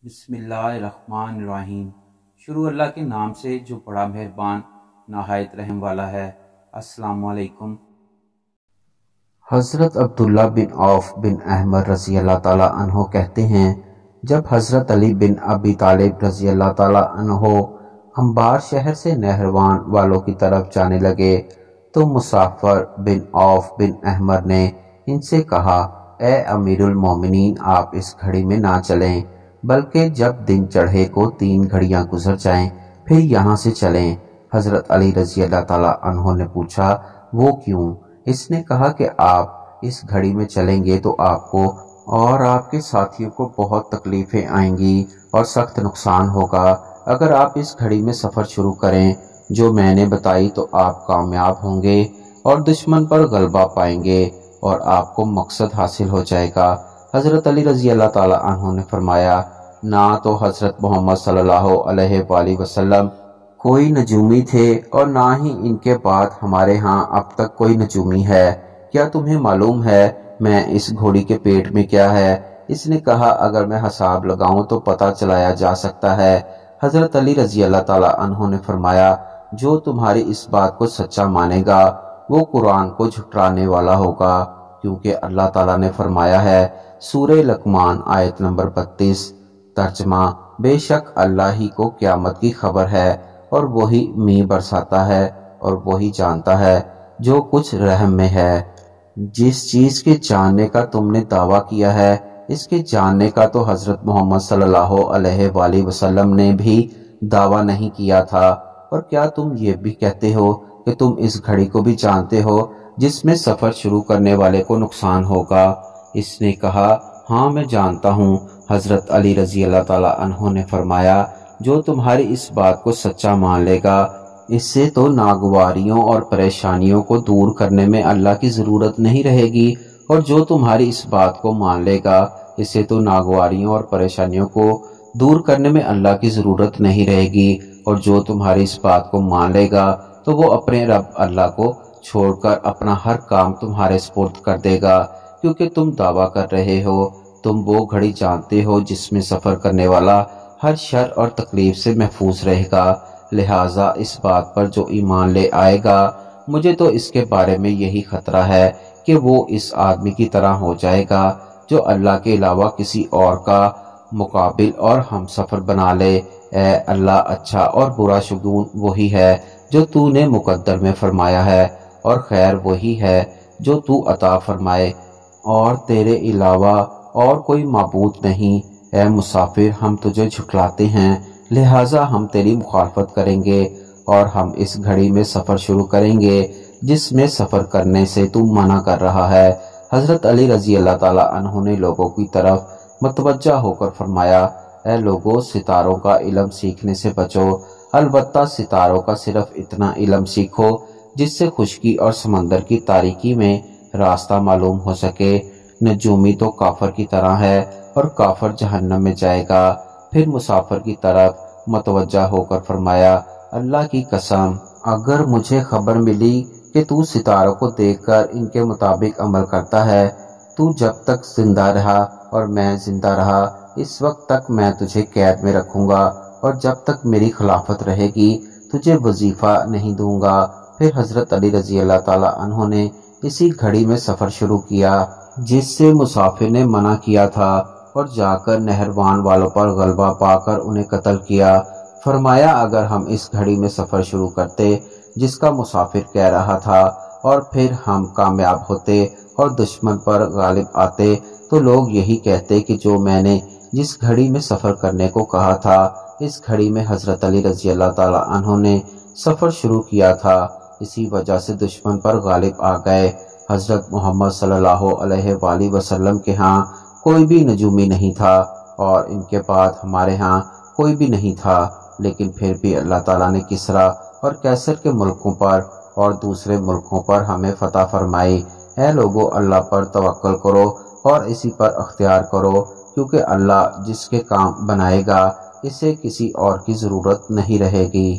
بسم اللہ الرحمن الرحیم۔ شروع اللہ کے نام سے جو بڑا مہربان نہایت رحم والا ہے۔ السلام علیکم۔ حضرت عبداللہ بن عوف بن احمد رضی اللہ تعالیٰ عنہ کہتے ہیں، جب حضرت علی بن ابی طالب رضی اللہ تعالیٰ عنہ انبار شہر سے نہروان والوں کی طرف جانے لگے تو مسافر بن عوف بن احمد نے ان سے کہا، اے امیر المومنین، آپ اس گھڑی میں نہ چلیں، بلکہ جب دن چڑھے کو 3 گھڑیاں گزر جائیں پھر یہاں سے چلیں۔ حضرت علی رضی اللہ تعالیٰ عنہ نے پوچھا، وہ کیوں؟ اس نے کہا کہ آپ اس گھڑی میں چلیں گے تو آپ کو اور آپ کے ساتھیوں کو بہت تکلیفیں آئیں گی اور سخت نقصان ہوگا۔ اگر آپ اس گھڑی میں سفر شروع کریں جو میں نے بتائی تو آپ کامیاب ہوں گے اور دشمن پر غلبہ پائیں گے اور آپ کو مقصد حاصل ہو جائے گا۔ حضرت علی رضی اللہ تعالیٰ عنہ نے فرمایا، نہ تو حضرت محمد صلی اللہ علیہ وآلہ وسلم کوئی نجومی تھے اور نہ ہی ان کے بعد ہمارے ہاں اب تک کوئی نجومی ہے۔ کیا تمہیں معلوم ہے میں اس گھوڑی کے پیٹ میں کیا ہے؟ اس نے کہا، اگر میں حساب لگاؤں تو پتہ چلایا جا سکتا ہے۔ حضرت علی رضی اللہ تعالیٰ عنہ نے فرمایا، جو تمہاری اس بات کو سچا مانے گا وہ قرآن کو جھٹلانے والا ہوگا، کیونکہ اللہ تعالیٰ نے فرمایا ہے، سورہ لقمان آیت نمبر 32، ترجمہ، بے شک اللہ ہی کو قیامت کی خبر ہے اور وہی می برساتا ہے اور وہی جانتا ہے جو کچھ رحم میں ہے۔ جس چیز کے جاننے کا تم نے دعویٰ کیا ہے اس کے جاننے کا تو حضرت محمد صلی اللہ علیہ وآلہ وسلم نے بھی دعویٰ نہیں کیا تھا، اور کیا تم یہ بھی کہتے ہو کہ تم اس گھڑی کو بھی جانتے ہو جس میں سفر شروع کرنے والے کو نقصان ہوگا؟ اس نے کہا، ہاں میں جانتا ہوں۔ حضرت علی رضی اللہ تعالیٰ عنہ نے فرمایا، جو تمہاری اس بات کو سچا مان لے گا اس سے تو ناگواریوں اور پریشانیوں کو دور کرنے میں اللہ کی ضرورت نہیں رہے گی، اور جو تمہاری اس بات کو مان لے گا اس سے تو ناگواریوں اور پریشانیوں کو دور کرنے میں اللہ کی ضرورت نہیں رہے گی، اور جو تمہاری اس بات کو مان لے گا تو وہ اپنے رب اللہ کو چھوڑ کر اپنا ہر کام تمہارے سپرد کر دے گا، کیونکہ تم دعویٰ کر رہے ہو تم وہ گھڑی جانتے ہو جس میں سفر کرنے والا ہر شر اور تکلیف سے محفوظ رہے گا۔ لہٰذا اس بات پر جو ایمان لے آئے گا، مجھے تو اس کے بارے میں یہی خطرہ ہے کہ وہ اس آدمی کی طرح ہو جائے گا جو اللہ کے علاوہ کسی اور کا مقابل اور ہم سفر بنا لے۔ اے اللہ، اچھا اور برا شگون وہی ہے جو تو نے مقدر میں فرمایا ہے، اور خیر وہی ہے جو تو عطا فرمائے، اور تیرے علاوہ اور کوئی معبود نہیں۔ اے مسافر، ہم تجھے جھٹلاتے ہیں، لہٰذا ہم تیری مخالفت کریں گے اور ہم اس گھڑی میں سفر شروع کریں گے جس میں سفر کرنے سے تو منع کر رہا ہے۔ حضرت علی رضی اللہ تعالیٰ عنہ نے لوگوں کی طرف متوجہ ہو کر فرمایا، اے لوگو، ستاروں کا علم سیکھنے سے بچو، البتہ ستاروں کا صرف اتنا علم سیکھو جس سے خشکی اور سمندر کی تاریکی میں راستہ معلوم ہو سکے۔ نجومی تو کافر کی طرح ہے اور کافر جہنم میں جائے گا۔ پھر مسافر کی طرف متوجہ ہو کر فرمایا، اللہ کی قسم، اگر مجھے خبر ملی کہ تو ستاروں کو دیکھ کر ان کے مطابق عمل کرتا ہے، تو جب تک زندہ رہا اور میں زندہ رہا اس وقت تک میں تجھے قید میں رکھوں گا، اور جب تک میری خلافت رہے گی تجھے وظیفہ نہیں دوں گا۔ پھر حضرت علی رضی اللہ تعالیٰ عنہ نے اسی گھڑی میں سفر شروع کیا جس سے مسافر نے منع کیا تھا، اور جا کر نہروان والوں پر غلبہ پا کر انہیں قتل کیا۔ فرمایا، اگر ہم اس گھڑی میں سفر شروع کرتے جس کا مسافر کہہ رہا تھا اور پھر ہم کامیاب ہوتے اور دشمن پر غالب آتے تو لوگ یہی کہتے کہ جو میں نے جس گھڑی میں سفر کرنے کو کہا تھا اس گھڑی میں حضرت علی رضی اللہ تعالیٰ عنہ نے سفر شروع کیا تھا، اسی وجہ سے دشمن پر غالب آ گئے۔ حضرت محمد صلی اللہ علیہ وآلہ وسلم کے ہاں کوئی بھی نجومی نہیں تھا اور ان کے بعد ہمارے ہاں کوئی بھی نہیں تھا، لیکن پھر بھی اللہ تعالیٰ نے کسریٰ اور قیصر کے ملکوں پر اور دوسرے ملکوں پر ہمیں فتح فرمائی۔ اے لوگو، اللہ پر توکل کرو اور اسی پر اختیار کرو، کیونکہ اللہ جس کے کام بنائے گا اسے کسی اور کی ضرورت نہیں رہے گی۔